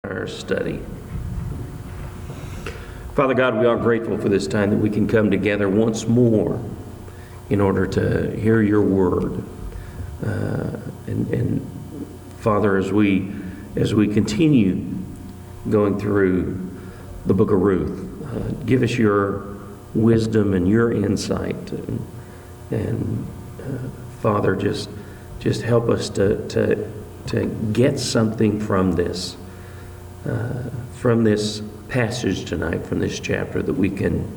Our study. Father God, we are grateful for this time that we can come together once more in order to hear your word. And Father, as we continue going through the book of Ruth, give us your wisdom and your insight. And Father, just help us to get something from this passage tonight, from this chapter, that we can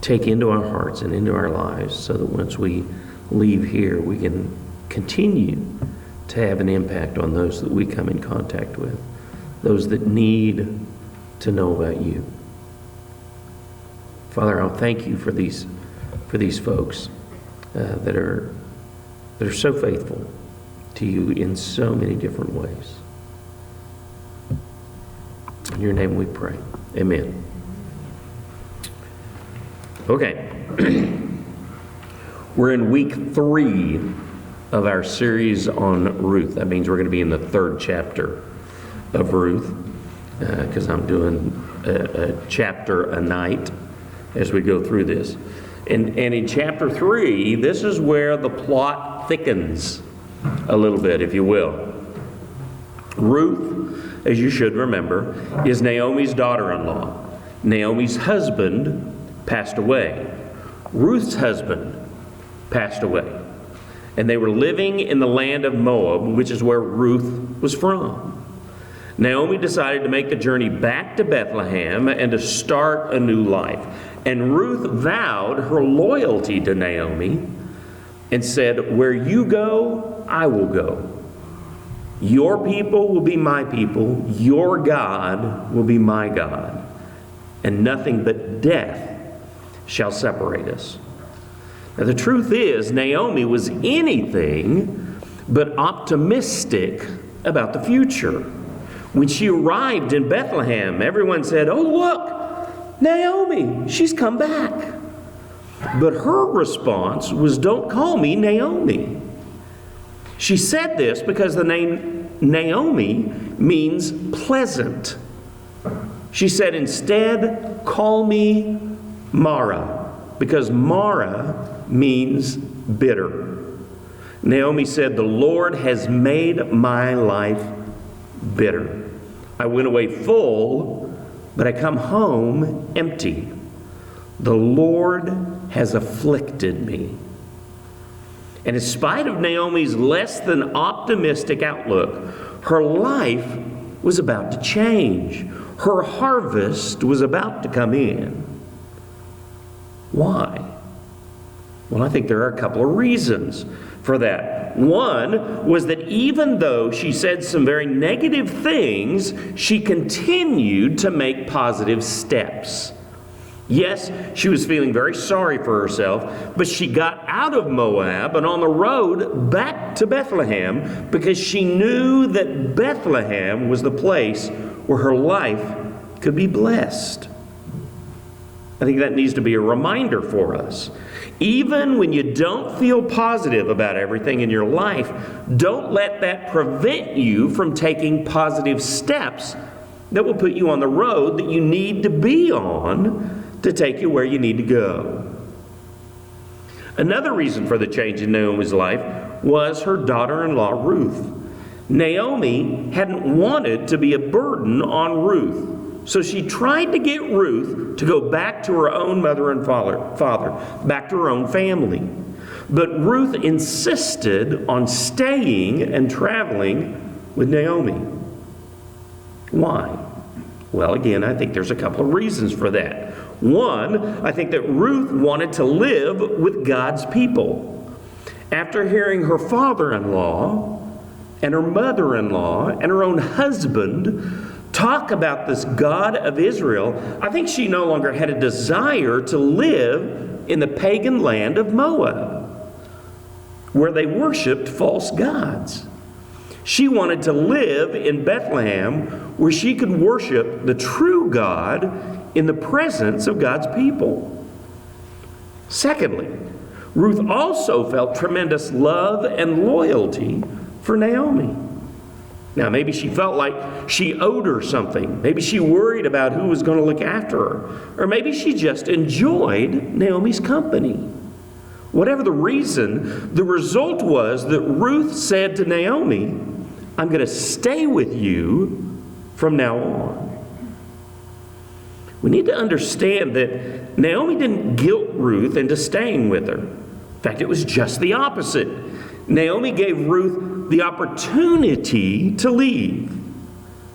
take into our hearts and into our lives, so that once we leave here, we can continue to have an impact on those that we come in contact with, those that need to know about you. Father, I'll thank you for these folks that are so faithful to you in so many different ways. In your name we pray. Amen. Okay. We're in week 3 of our series on Ruth. That means we're going to be in the 3rd chapter of Ruth, because I'm doing a chapter a night as we go through this. And in chapter 3, this is where the plot thickens a little bit, if you will. Ruth, as you should remember, is Naomi's daughter-in-law. Naomi's husband passed away. Ruth's husband passed away. And they were living in the land of Moab, which is where Ruth was from. Naomi decided to make the journey back to Bethlehem and to start a new life. And Ruth vowed her loyalty to Naomi and said, "Where you go, I will go. Your people will be my people. Your God will be my God. And nothing but death shall separate us." Now, the truth is, Naomi was anything but optimistic about the future. When she arrived in Bethlehem, everyone said, "Oh, look, Naomi, she's come back." But her response was, "Don't call me Naomi." She said this because the name Naomi means pleasant. She said, "Instead, call me Mara," because Mara means bitter. Naomi said, "The Lord has made my life bitter. I went away full, but I come home empty. The Lord has afflicted me." And in spite of Naomi's less than optimistic outlook, her life was about to change. Her harvest was about to come in. Why? Well, I think there are a couple of reasons for that. One was that even though she said some very negative things, she continued to make positive steps. Yes, she was feeling very sorry for herself, but she got out of Moab and on the road back to Bethlehem because she knew that Bethlehem was the place where her life could be blessed. I think that needs to be a reminder for us. Even when you don't feel positive about everything in your life, don't let that prevent you from taking positive steps that will put you on the road that you need to be on to take you where you need to go. Another reason for the change in Naomi's life was her daughter-in-law, Ruth. Naomi hadn't wanted to be a burden on Ruth, so she tried to get Ruth to go back to her own mother and father, back to her own family. But Ruth insisted on staying and traveling with Naomi. Why? Well, again, I think there's a couple of reasons for that. One, I think that Ruth wanted to live with God's people. After hearing her father-in-law and her mother-in-law and her own husband talk about this God of Israel, I think she no longer had a desire to live in the pagan land of Moab, where they worshiped false gods. She wanted to live in Bethlehem, where she could worship the true God in the presence of God's people. Secondly, Ruth also felt tremendous love and loyalty for Naomi. Now, maybe she felt like she owed her something. Maybe she worried about who was going to look after her. Or maybe she just enjoyed Naomi's company. Whatever the reason, the result was that Ruth said to Naomi, I'm going to stay with you from now on. We need to understand that Naomi didn't guilt Ruth into staying with her. In fact, it was just the opposite. Naomi gave Ruth the opportunity to leave.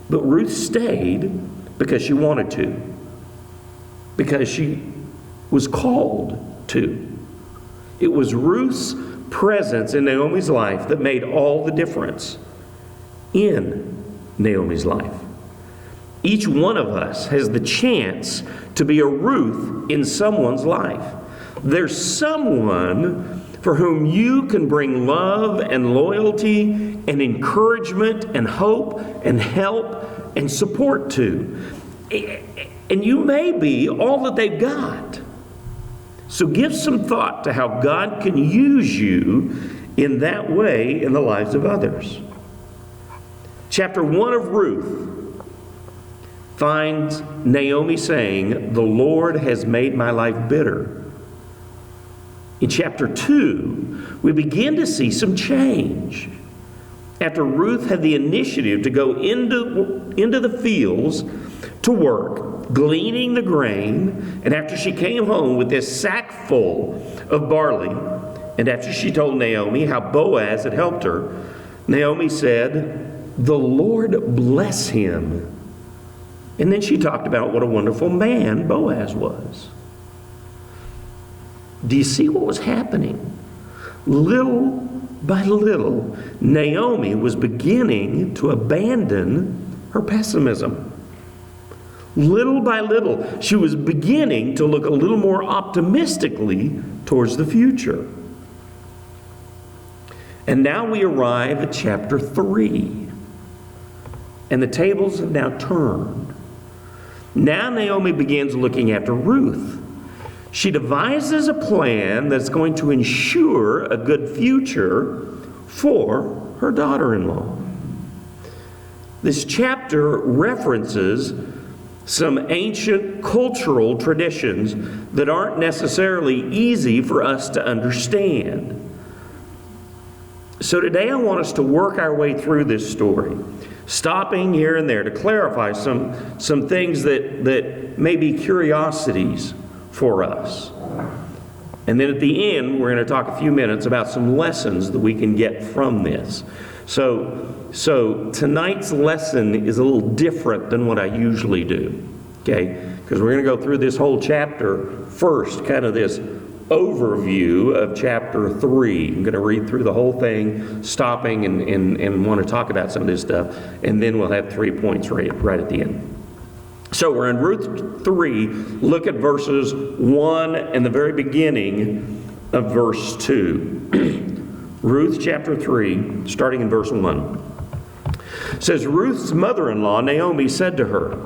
But Ruth stayed because she wanted to. Because she was called to. It was Ruth's presence in Naomi's life that made all the difference in Naomi's life. Each one of us has the chance to be a Ruth in someone's life. There's someone for whom you can bring love and loyalty and encouragement and hope and help and support to. And you may be all that they've got. So give some thought to how God can use you in that way in the lives of others. Chapter 1 of Ruth finds Naomi saying, "The Lord has made my life bitter." In chapter 2, we begin to see some change. After Ruth had the initiative to go into the fields to work, gleaning the grain, and after she came home with this sack full of barley, and after she told Naomi how Boaz had helped her, Naomi said, "The Lord bless him." And then she talked about what a wonderful man Boaz was. Do you see what was happening? Little by little, Naomi was beginning to abandon her pessimism. Little by little, she was beginning to look a little more optimistically towards the future. And now we arrive at chapter 3. And the tables have now turned. Now Naomi begins looking after Ruth. She devises a plan that's going to ensure a good future for her daughter-in-law. This chapter references some ancient cultural traditions that aren't necessarily easy for us to understand. So today I want us to work our way through this story, stopping here and there to clarify some things that may be curiosities for us. And then at the end, we're going to talk a few minutes about some lessons that we can get from this. So tonight's lesson is a little different than what I usually do, okay? Because we're going to go through this whole chapter first, kind of this overview of chapter 3. I'm going to read through the whole thing, stopping and want to talk about some of this stuff, and then we'll have 3 points right at the end. So we're in Ruth 3. Look at verses 1 and the very beginning of verse 2. Ruth chapter 3, starting in verse 1. It says, Ruth's mother-in-law, Naomi, said to her,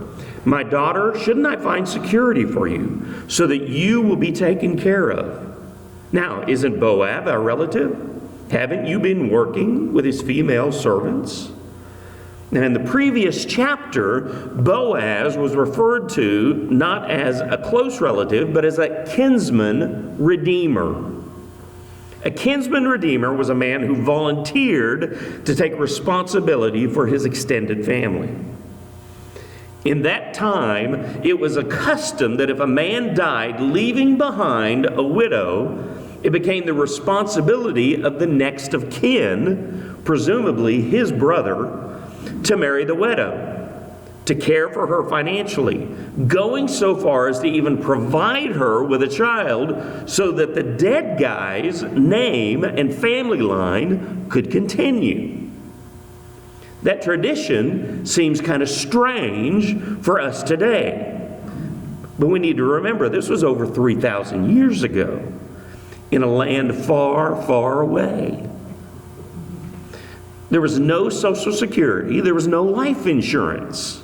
"My daughter, shouldn't I find security for you so that you will be taken care of? Now, isn't Boaz our relative? Haven't you been working with his female servants?" Now, in the previous chapter, Boaz was referred to not as a close relative, but as a kinsman redeemer. A kinsman redeemer was a man who volunteered to take responsibility for his extended family. In that time, it was a custom that if a man died leaving behind a widow, it became the responsibility of the next of kin, presumably his brother, to marry the widow, to care for her financially, going so far as to even provide her with a child so that the dead guy's name and family line could continue. That tradition seems kind of strange for us today. But we need to remember this was over 3,000 years ago in a land far, far away. There was no Social Security. There was no life insurance.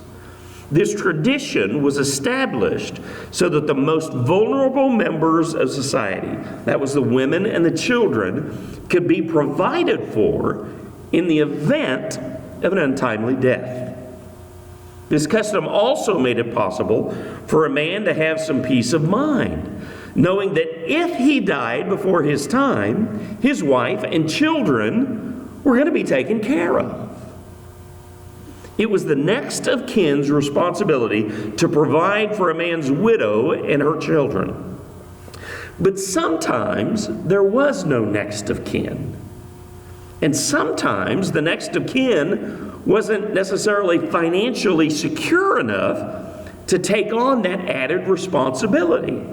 This tradition was established so that the most vulnerable members of society, that was the women and the children, could be provided for in the event of an untimely death. This custom also made it possible for a man to have some peace of mind, knowing that if he died before his time, his wife and children were going to be taken care of. It was the next of kin's responsibility to provide for a man's widow and her children. But sometimes there was no next of kin. And sometimes the next of kin wasn't necessarily financially secure enough to take on that added responsibility.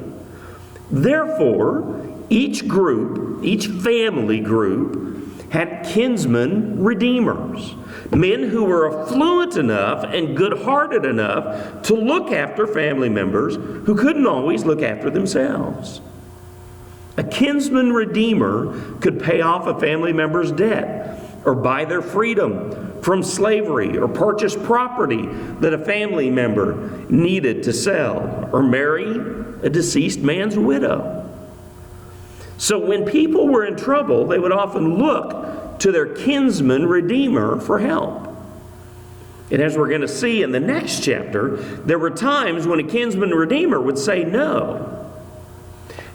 Therefore, each family group, had kinsman redeemers, men who were affluent enough and good-hearted enough to look after family members who couldn't always look after themselves. A kinsman redeemer could pay off a family member's debt, or buy their freedom from slavery, or purchase property that a family member needed to sell, or marry a deceased man's widow. So when people were in trouble, they would often look to their kinsman redeemer for help. And as we're going to see in the next chapter, there were times when a kinsman redeemer would say no.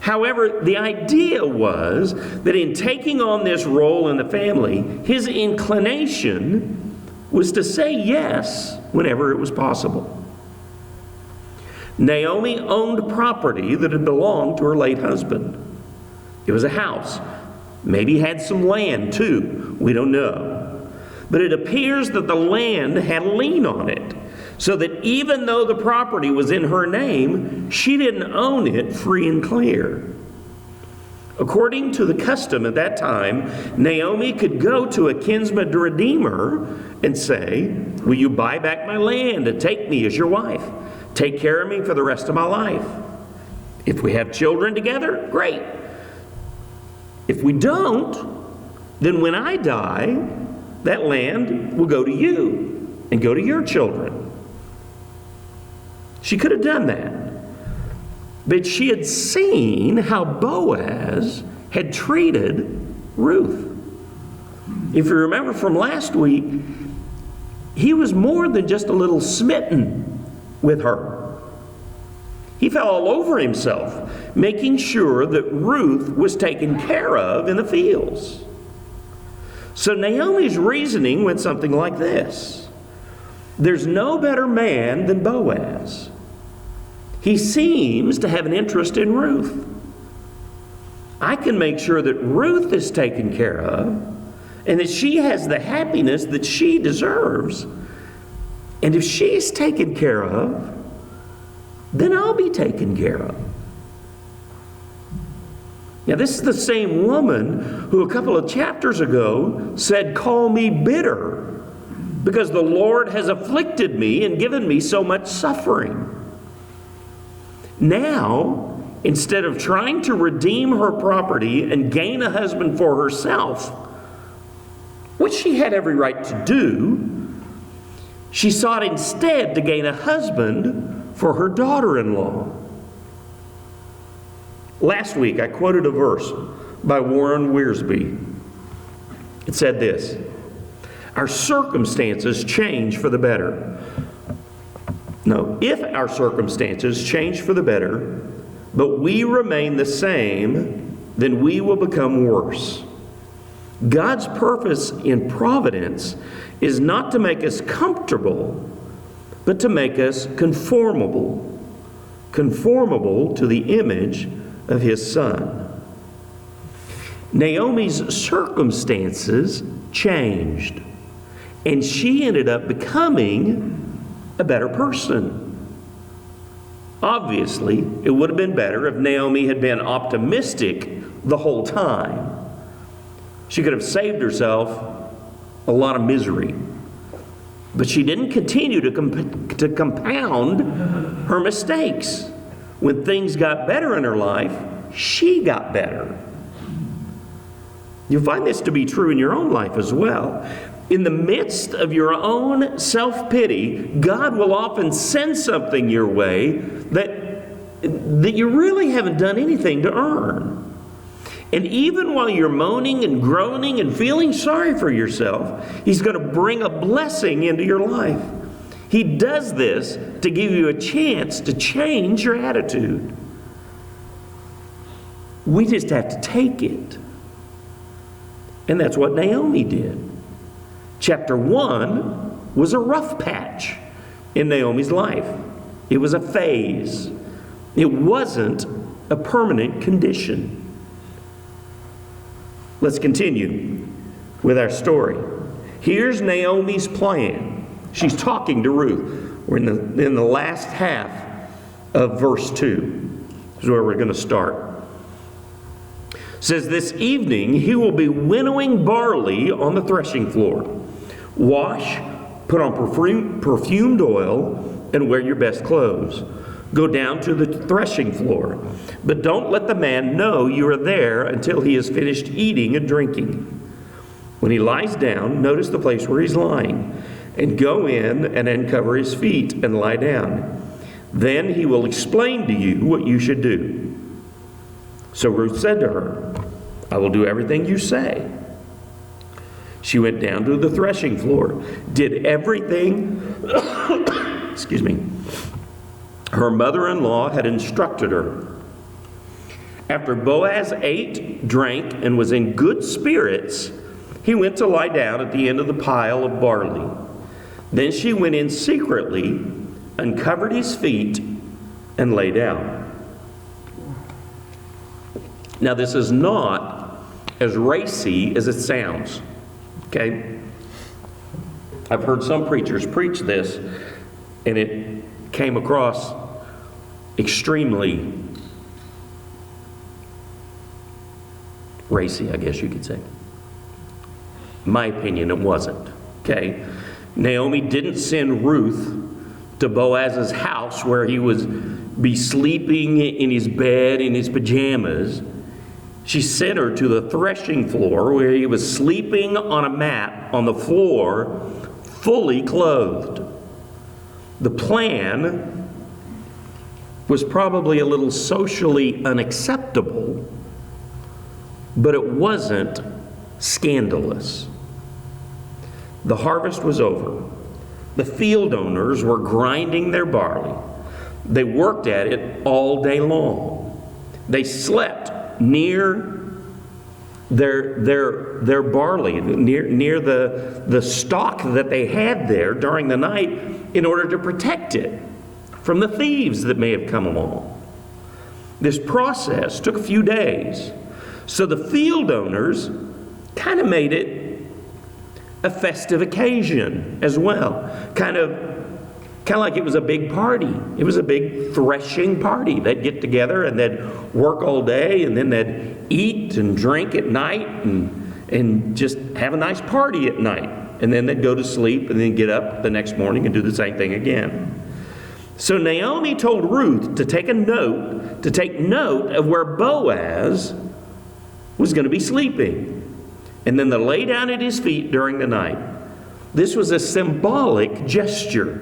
However, the idea was that in taking on this role in the family, his inclination was to say yes whenever it was possible. Naomi owned property that had belonged to her late husband. It was a house. Maybe had some land too. We don't know. But it appears that the land had a lien on it, so that even though the property was in her name, she didn't own it free and clear. According to the custom at that time, Naomi could go to a kinsman redeemer and say, "Will you buy back my land and take me as your wife? Take care of me for the rest of my life. If we have children together, great. If we don't, then when I die, that land will go to you and go to your children." She could have done that. But she had seen how Boaz had treated Ruth. If you remember from last week, he was more than just a little smitten with her. He fell all over himself, making sure that Ruth was taken care of in the fields. So Naomi's reasoning went something like this: there's no better man than Boaz. He seems to have an interest in Ruth. I can make sure that Ruth is taken care of and that she has the happiness that she deserves. And if she's taken care of, then I'll be taken care of. Now, this is the same woman who a couple of chapters ago said, "Call me bitter, because the Lord has afflicted me and given me so much suffering." Now, instead of trying to redeem her property and gain a husband for herself, which she had every right to do, she sought instead to gain a husband for her daughter-in-law. Last week, I quoted a verse by Warren Wiersbe. It said this: "Our circumstances change for the better." No, if our circumstances change for the better, but we remain the same, then we will become worse. God's purpose in providence is not to make us comfortable, but to make us conformable to the image of His Son. Naomi's circumstances changed, and she ended up becoming a better person. Obviously, it would have been better if Naomi had been optimistic the whole time. She could have saved herself a lot of misery. But she didn't continue to compound her mistakes. When things got better in her life, she got better. You'll find this to be true in your own life as well. In the midst of your own self-pity, God will often send something your way that you really haven't done anything to earn. And even while you're moaning and groaning and feeling sorry for yourself, He's going to bring a blessing into your life. He does this to give you a chance to change your attitude. We just have to take it. And that's what Naomi did. Chapter 1 was a rough patch in Naomi's life. It was a phase. It wasn't a permanent condition. Let's continue with our story. Here's Naomi's plan. She's talking to Ruth. We're in the last half of verse 2. This is where we're going to start. It says, "This evening he will be winnowing barley on the threshing floor. Wash, put on perfumed oil, and wear your best clothes. Go down to the threshing floor, but don't let the man know you are there until he has finished eating and drinking. When he lies down, notice the place where he's lying, and go in and uncover his feet and lie down. Then he will explain to you what you should do." So Ruth said to her, "I will do everything you say." She went down to the threshing floor, did everything excuse me, her mother-in-law had instructed her. After Boaz ate, drank, and was in good spirits, he went to lie down at the end of the pile of barley. Then she went in secretly, uncovered his feet, and lay down. Now, this is not as racy as it sounds, okay? I've heard some preachers preach this, and it came across extremely racy, I guess you could say. In my opinion, it wasn't, okay? Naomi didn't send Ruth to Boaz's house where he would be sleeping in his bed in his pajamas. She sent her to the threshing floor where he was sleeping on a mat on the floor, fully clothed. The plan was probably a little socially unacceptable, but it wasn't scandalous. The harvest was over. The field owners were grinding their barley. They worked at it all day long. They slept near their barley, near the stock that they had there during the night in order to protect it from the thieves that may have come along. This process took a few days. So the field owners kind of made it a festive occasion as well. Kind of like it was a big party. It was a big threshing party. They'd get together and they'd work all day, and then they'd eat and drink at night and just have a nice party at night. And then they'd go to sleep and then get up the next morning and do the same thing again. So Naomi told Ruth to take note of where Boaz was going to be sleeping, and then to lay down at his feet during the night. This was a symbolic gesture.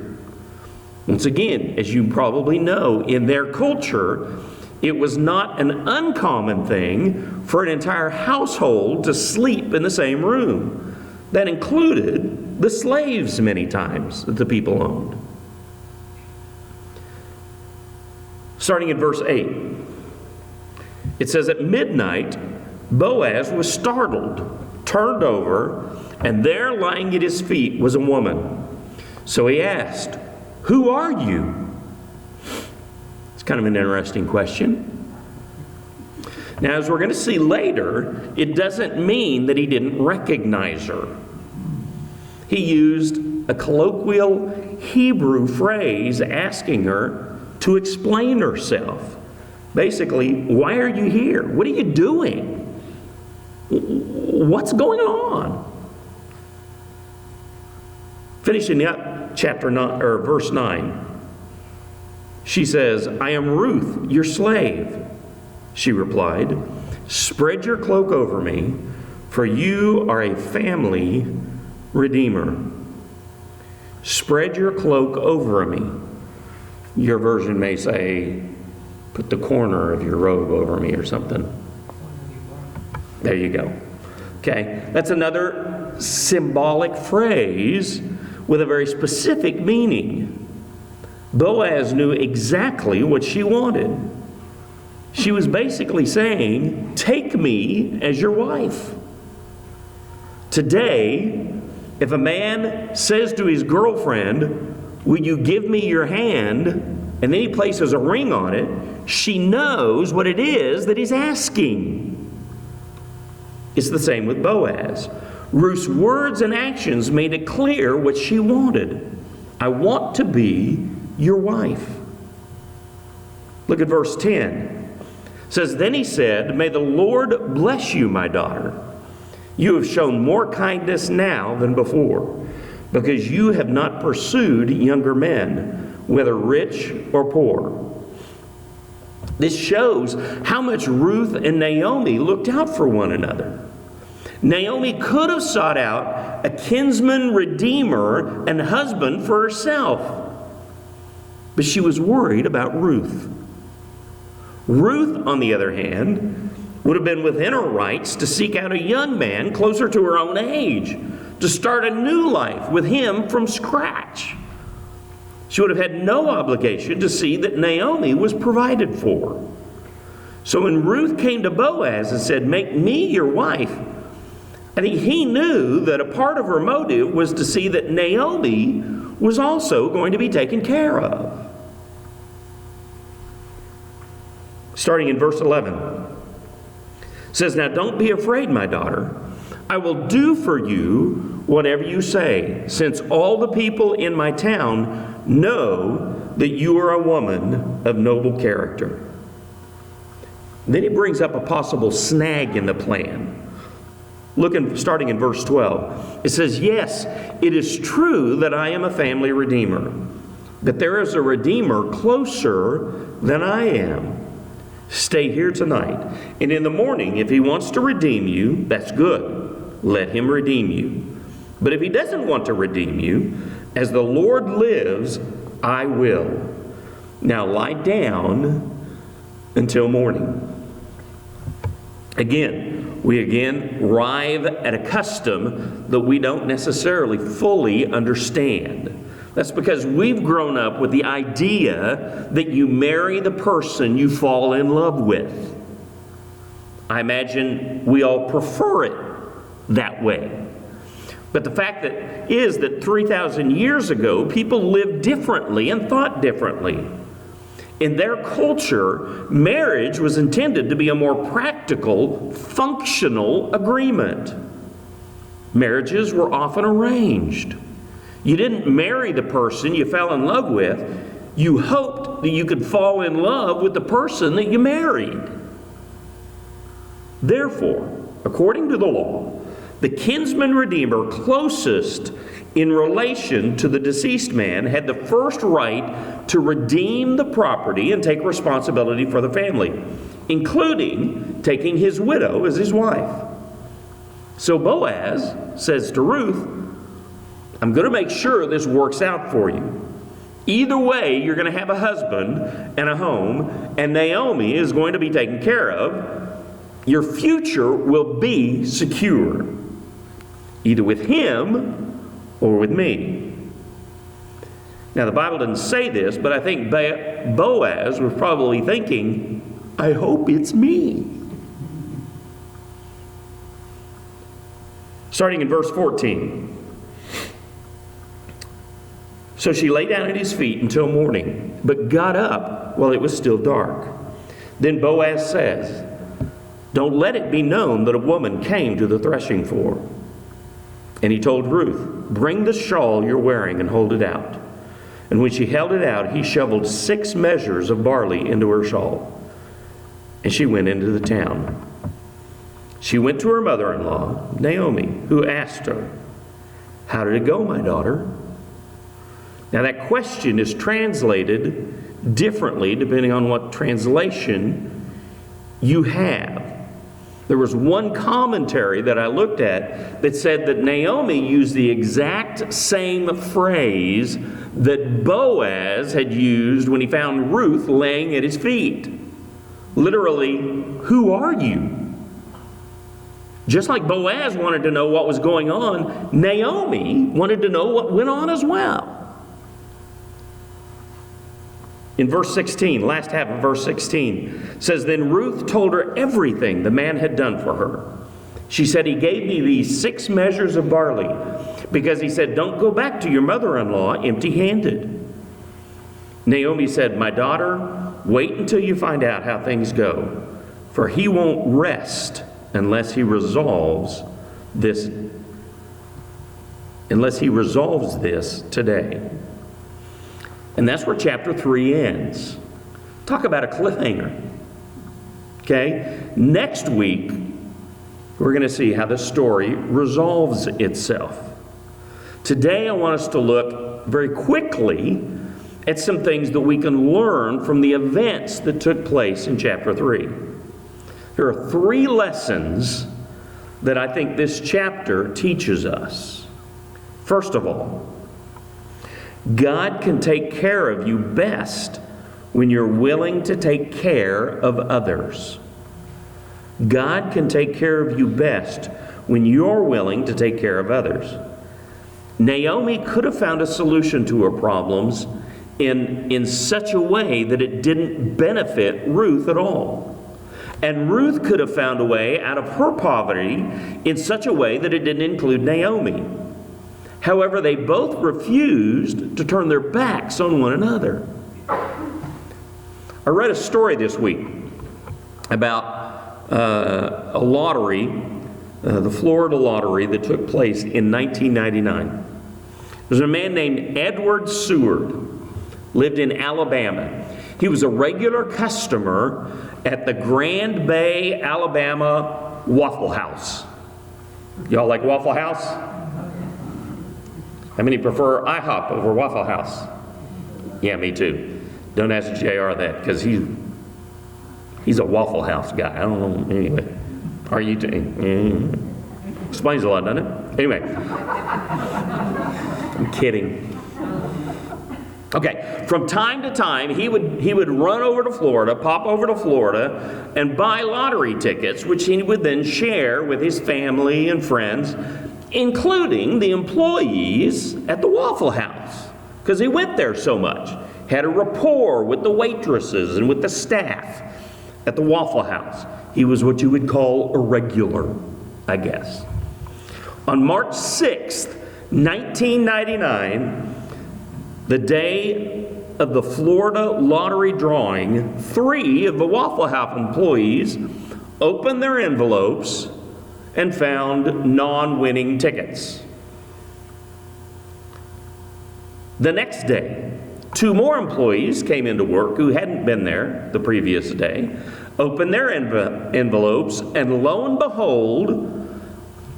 Once again, as you probably know, in their culture, it was not an uncommon thing for an entire household to sleep in the same room. That included the slaves many times that the people owned. Starting in verse 8, it says, "At midnight, Boaz was startled, turned over, and there lying at his feet was a woman. So he asked, 'Who are you?'" It's kind of an interesting question. Now, as we're going to see later, it doesn't mean that he didn't recognize her. He used a colloquial Hebrew phrase asking her to explain herself. Basically, "Why are you here? What are you doing? What's going on?" Finishing up chapter 9 or verse 9, she says, "I am Ruth, your slave." She replied, "Spread your cloak over me, for you are a family redeemer." Spread your cloak over me. Your version may say, put the corner of your robe over me or something. There you go. Okay, that's another symbolic phrase with a very specific meaning. Boaz knew exactly what she wanted. She was basically saying, take me as your wife. Today, if a man says to his girlfriend, will you give me your hand, and then he places a ring on it, she knows what it is that he's asking. It's the same with Boaz. Ruth's words and actions made it clear what she wanted. I want to be your wife. Look at verse 10. It says, then he said, may the Lord bless you, my daughter. You have shown more kindness now than before, because you have not pursued younger men, whether rich or poor. This shows how much Ruth and Naomi looked out for one another. Naomi could have sought out a kinsman redeemer and husband for herself, but she was worried about Ruth. Ruth, on the other hand, would have been within her rights to seek out a young man closer to her own age, to start a new life with him from scratch. She would have had no obligation to see that Naomi was provided for. So when Ruth came to Boaz and said, make me your wife, I think he knew that a part of her motive was to see that Naomi was also going to be taken care of. Starting in verse 11. It says, now don't be afraid, my daughter. I will do for you whatever you say, since all the people in my town know that you are a woman of noble character. Then he brings up a possible snag in the plan. Starting in verse 12. It says, yes, it is true that I am a family redeemer, but there is a redeemer closer than I am. Stay here tonight, and in the morning, if he wants to redeem you, that's good. Let him redeem you. But if he doesn't want to redeem you, as the Lord lives, I will. Now lie down until morning. We arrive at a custom that we don't necessarily fully understand. That's because we've grown up with the idea that you marry the person you fall in love with. I imagine we all prefer it that way. But the fact is that 3,000 years ago, people lived differently and thought differently. In their culture, marriage was intended to be a more practical, functional agreement. Marriages were often arranged. You didn't marry the person you fell in love with. You hoped that you could fall in love with the person that you married. Therefore, according to the law, the kinsman redeemer closest in relation to the deceased man had the first right to redeem the property and take responsibility for the family, including taking his widow as his wife. So Boaz says to Ruth, I'm going to make sure this works out for you. Either way, you're going to have a husband and a home, and Naomi is going to be taken care of. Your future will be secure, either with him or with me. Now, the Bible doesn't say this, but I think Boaz was probably thinking, I hope it's me. Starting in verse 14. So she lay down at his feet until morning, but got up while it was still dark. Then Boaz says, don't let it be known that a woman came to the threshing floor. And he told Ruth, bring the shawl you're wearing and hold it out. And when she held it out, he shoveled 6 measures of barley into her shawl. And she went into the town. She went to her mother-in-law, Naomi, who asked her, how did it go, my daughter? Now that question is translated differently depending on what translation you have. There was one commentary that I looked at that said that Naomi used the exact same phrase that Boaz had used when he found Ruth laying at his feet. Literally, who are you? Just like Boaz wanted to know what was going on, Naomi wanted to know what went on as well. In verse 16, last half of verse 16, says, Then Ruth told her everything the man had done for her. She said, He gave me these 6 measures of barley, because he said, Don't go back to your mother-in-law empty-handed. Naomi said, My daughter, wait until you find out how things go, for he won't rest unless he resolves this today. And that's where chapter 3 ends. Talk about a cliffhanger. Okay? Next week, we're going to see how the story resolves itself. Today, I want us to look very quickly at some things that we can learn from the events that took place in chapter 3. There are 3 lessons that I think this chapter teaches us. First of all, God can take care of you best when you're willing to take care of others. God can take care of you best when you're willing to take care of others. Naomi could have found a solution to her problems in such a way that it didn't benefit Ruth at all. And Ruth could have found a way out of her poverty in such a way that it didn't include Naomi. However, they both refused to turn their backs on one another. I read a story this week about a lottery, the Florida lottery that took place in 1999. There's a man named Edward Seward, lived in Alabama. He was a regular customer at the Grand Bay, Alabama Waffle House. Y'all like Waffle House? How many prefer IHOP over Waffle House? Yeah, me too. Don't ask JR that, because he's a Waffle House guy. I don't know. Anyway, are you too? Explains a lot, doesn't it? Anyway, I'm kidding. Okay, from time to time, he would run over to Florida, pop over to Florida, and buy lottery tickets, which he would then share with his family and friends, including the employees at the Waffle House, because he went there so much. Had a rapport with the waitresses and with the staff at the Waffle House. He was what you would call a regular, I guess. On March 6th, 1999, the day of the Florida lottery drawing, 3 of the Waffle House employees opened their envelopes and found non-winning tickets. The next day, 2 more employees came into work who hadn't been there the previous day, opened their envelopes, and lo and behold,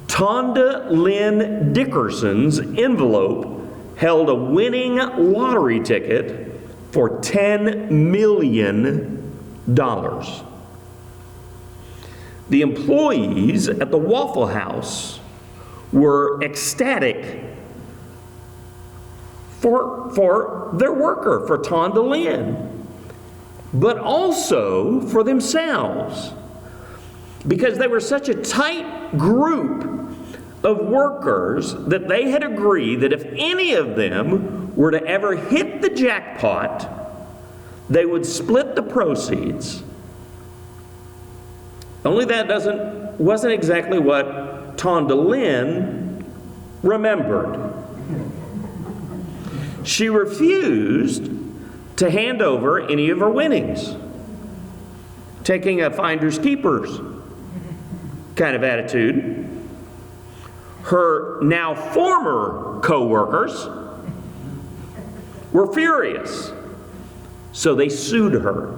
Tonda Lynn Dickerson's envelope held a winning lottery ticket for $10 million. The employees at the Waffle House were ecstatic for their worker, for Tonda Lynn, but also for themselves, because they were such a tight group of workers that they had agreed that if any of them were to ever hit the jackpot, they would split the proceeds. Only that wasn't exactly what Tonda Lynn remembered. She refused to hand over any of her winnings, taking a finders keepers kind of attitude. Her now former co-workers were furious, so they sued her,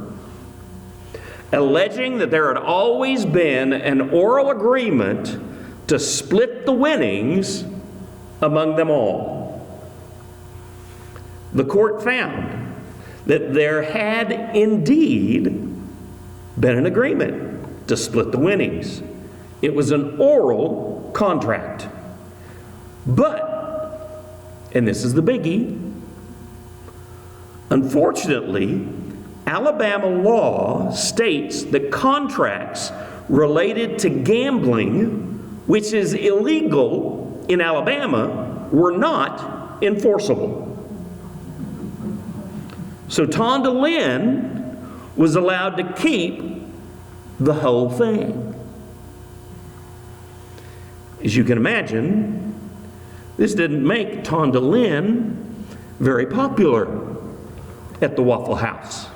alleging that there had always been an oral agreement to split the winnings among them all. The court found that there had indeed been an agreement to split the winnings. It was an oral contract. But, and this is the biggie, unfortunately, Alabama law states that contracts related to gambling which is illegal in Alabama, were not enforceable. So Tonda Lynn was allowed to keep the whole thing. As you can imagine, this didn't make Tonda Lynn very popular at the Waffle House.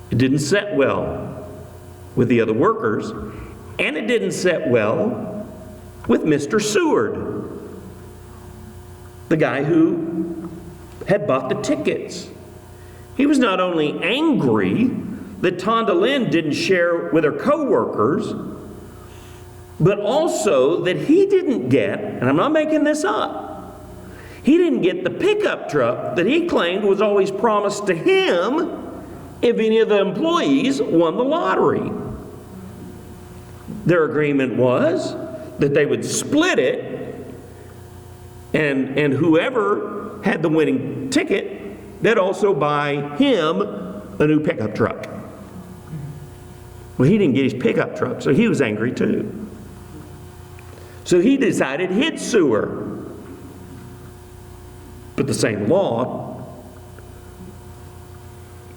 It didn't set well with the other workers, and it didn't set well with Mr. Seward, the guy who had bought the tickets. He was not only angry that Tonda Lynn didn't share with her co-workers, but also that he didn't get, and I'm not making this up, he didn't get the pickup truck that he claimed was always promised to him if any of the employees won the lottery. Their agreement was that they would split it, and whoever had the winning ticket, they'd also buy him a new pickup truck. Well, he didn't get his pickup truck, so he was angry too. So he decided he'd sue her. But the same law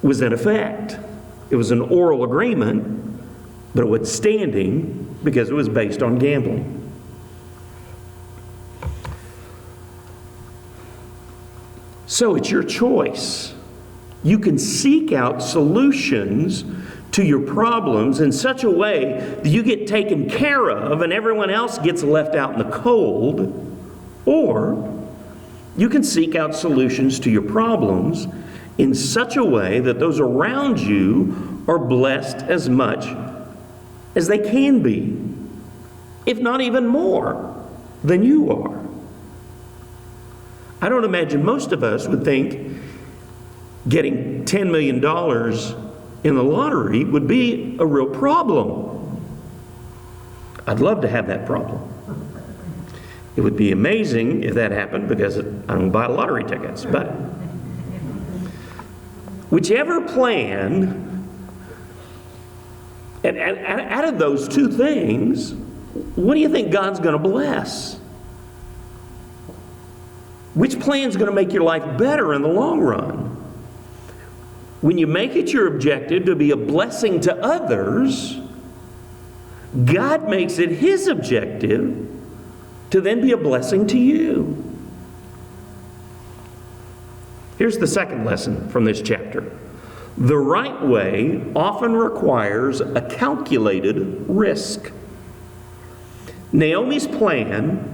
was in effect. It was an oral agreement, but it was standing because it was based on gambling. So it's your choice. You can seek out solutions to your problems in such a way that you get taken care of and everyone else gets left out in the cold, or you can seek out solutions to your problems in such a way that those around you are blessed as much as they can be, if not even more than you are. I don't imagine most of us would think getting $10 million in the lottery would be a real problem. I'd love to have that problem. It would be amazing if that happened because I don't buy lottery tickets. But whichever plan, and out of those two things, what do you think God's going to bless? Which plan's going to make your life better in the long run? When you make it your objective to be a blessing to others, God makes it His objective to then be a blessing to you. Here's the second lesson from this chapter. The right way often requires a calculated risk. Naomi's plan,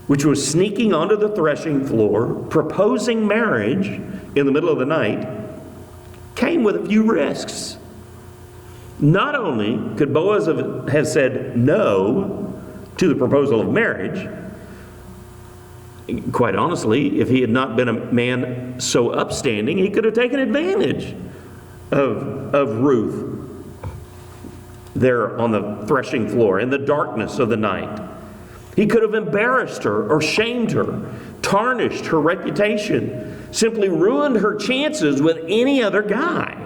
which was sneaking onto the threshing floor, proposing marriage in the middle of the night, came with a few risks. Not only could Boaz have said no to the proposal of marriage, quite honestly, if he had not been a man so upstanding, he could have taken advantage of Ruth there on the threshing floor in the darkness of the night. He could have embarrassed her or shamed her, tarnished her reputation, simply ruined her chances with any other guy.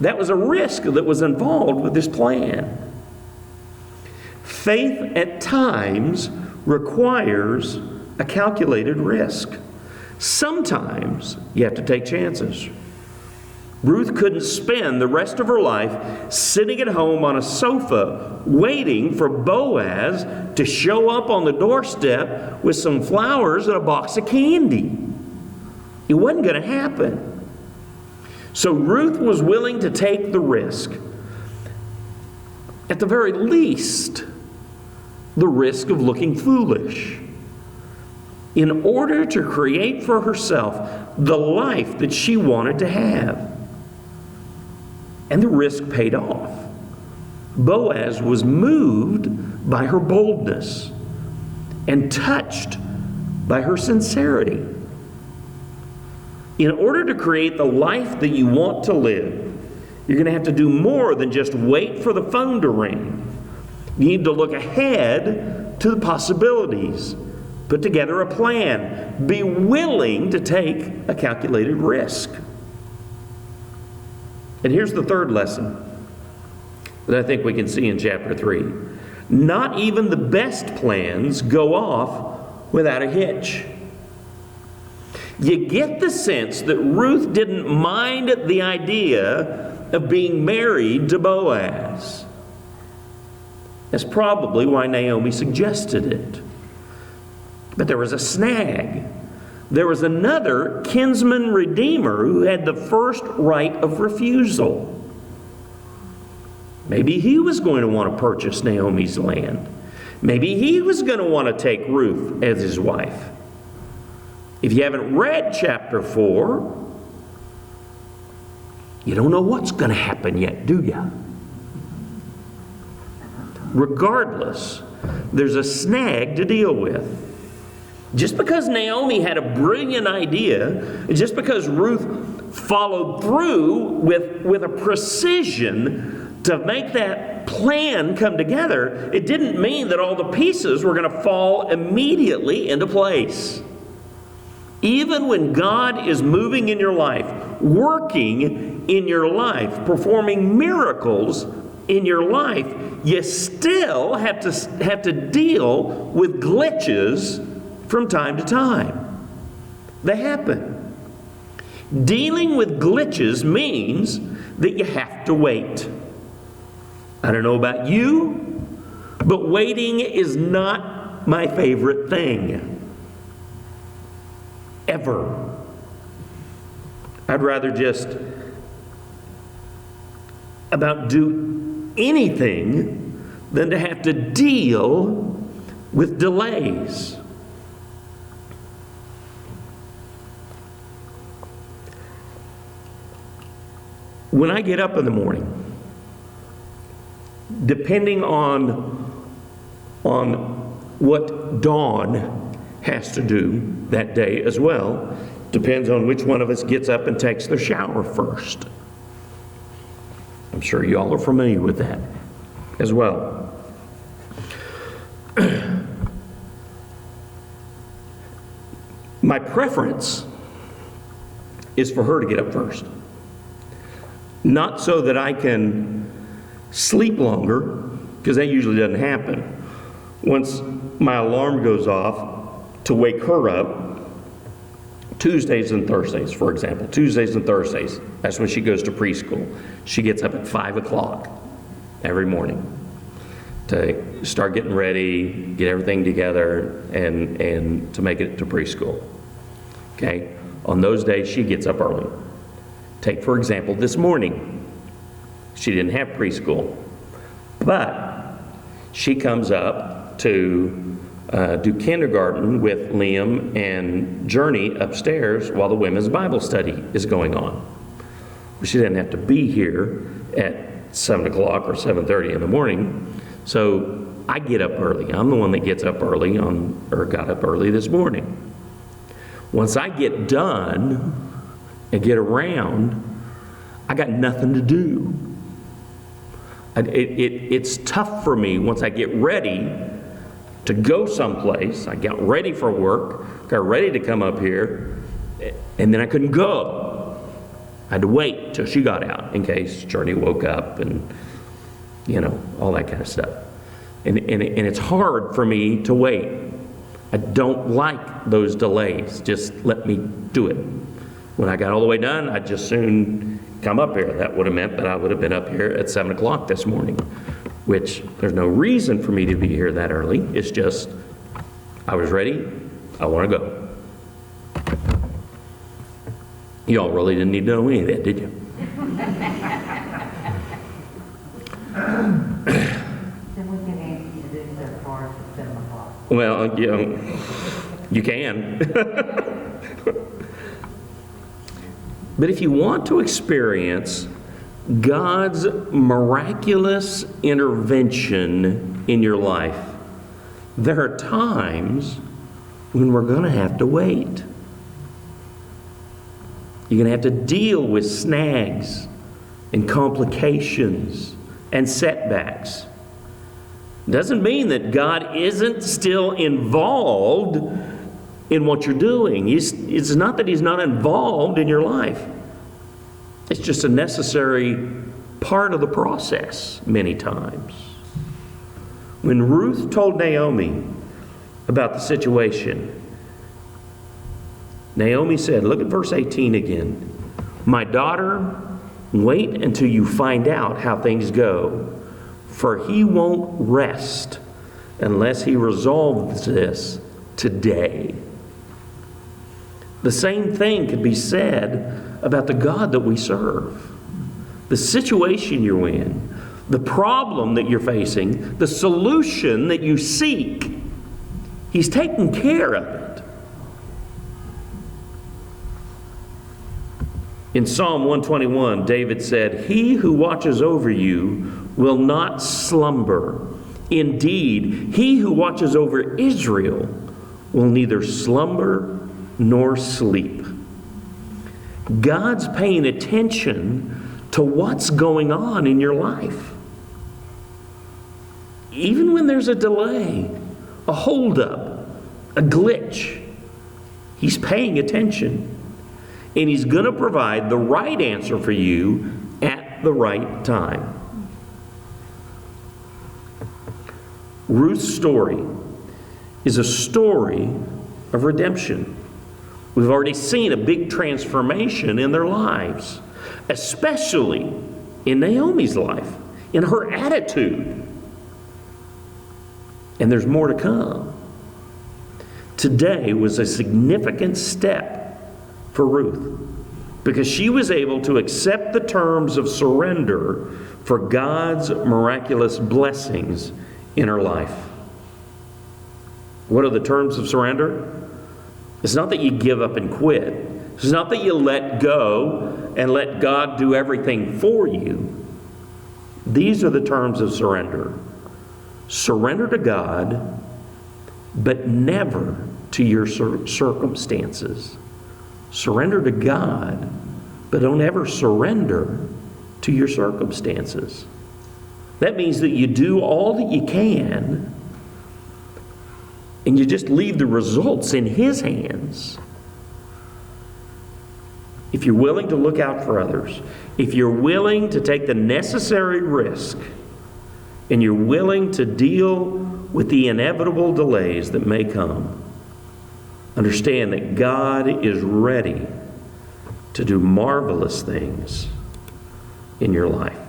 That was a risk that was involved with this plan. Faith at times requires a calculated risk. Sometimes you have to take chances. Ruth couldn't spend the rest of her life sitting at home on a sofa waiting for Boaz to show up on the doorstep with some flowers and a box of candy. It wasn't going to happen. So Ruth was willing to take the risk. At the very least, the risk of looking foolish, in order to create for herself the life that she wanted to have. And the risk paid off. Boaz was moved by her boldness and touched by her sincerity. In order to create the life that you want to live, you're going to have to do more than just wait for the phone to ring. You need to look ahead to the possibilities. Put together a plan. Be willing to take a calculated risk. And here's the third lesson. that I think we can see in chapter 3. Not even the best plans go off without a hitch. You get the sense that Ruth didn't mind the idea of being married to Boaz. That's probably why Naomi suggested it. But there was a snag. There was another kinsman redeemer who had the first right of refusal. Maybe he was going to want to purchase Naomi's land. Maybe he was going to want to take Ruth as his wife. If you haven't read chapter 4, you don't know what's going to happen yet, do you? Regardless, there's a snag to deal with. Just because Naomi had a brilliant idea, just because Ruth followed through with a precision to make that plan come together, it didn't mean that all the pieces were going to fall immediately into place. Even when God is moving in your life, working in your life, performing miracles in your life, you still have to deal with glitches from time to time. They happen. Dealing with glitches means that you have to wait. I don't know about you, but waiting is not my favorite thing. Ever. I'd rather just about do anything than to have to deal with delays. When I get up in the morning, depending on what Dawn has to do that day as well, depends on which one of us gets up and takes their shower first. I'm sure you all are familiar with that as well. My preference is for her to get up first. Not so that I can sleep longer, because that usually doesn't happen. Once my alarm goes off to wake her up, Tuesdays and Thursdays, for example. Tuesdays and Thursdays, that's when she goes to preschool. She gets up at 5 o'clock every morning to start getting ready, get everything together, and to make it to preschool. Okay? On those days, she gets up early. Take, for example, this morning. She didn't have preschool, but she comes up to do kindergarten with Liam and Journey upstairs while the women's Bible study is going on. She didn't have to be here at 7 o'clock or 7:30 in the morning, so I get up early. I'm the one that gets up early got up early this morning. Once I get done and get around, I got nothing to do. It's tough for me once I get ready to go someplace. I got ready for work, got ready to come up here, and then I couldn't go. I had to wait till she got out in case Journey woke up and, all that kind of stuff. And it's hard for me to wait. I don't like those delays. Just let me do it. When I got all the way done, I'd just soon come up here. That would have meant that I would have been up here at 7 o'clock this morning, which there's no reason for me to be here that early. It's just, I was ready. I want to go. You all really didn't need to know any of that, did you? Then we can ask you to do so far at 7 o'clock. Well, you can. But if you want to experience God's miraculous intervention in your life, there are times when we're going to have to wait. You're going to have to deal with snags and complications and setbacks. Doesn't mean that God isn't still involved in what you're doing. It's not that He's not involved in your life. It's just a necessary part of the process many times. When Ruth told Naomi about the situation, Naomi said, look at verse 18 again. My daughter, wait until you find out how things go, for he won't rest unless he resolves this today. The same thing could be said about the God that we serve. The situation you're in, the problem that you're facing, the solution that you seek, He's taking care of it. In Psalm 121, David said, He who watches over you will not slumber. Indeed, He who watches over Israel will neither slumber nor sleep. God's paying attention to what's going on in your life. Even when there's a delay, a holdup, a glitch, He's paying attention. And He's going to provide the right answer for you at the right time. Ruth's story is a story of redemption. We've already seen a big transformation in their lives, especially in Naomi's life, in her attitude. And there's more to come. Today was a significant step for Ruth, because she was able to accept the terms of surrender for God's miraculous blessings in her life. What are the terms of surrender? It's not that you give up and quit. It's not that you let go and let God do everything for you. These are the terms of surrender. Surrender to God, but never to your circumstances. Surrender to God, but don't ever surrender to your circumstances. That means that you do all that you can, and you just leave the results in His hands. If you're willing to look out for others, if you're willing to take the necessary risk, and you're willing to deal with the inevitable delays that may come, understand that God is ready to do marvelous things in your life.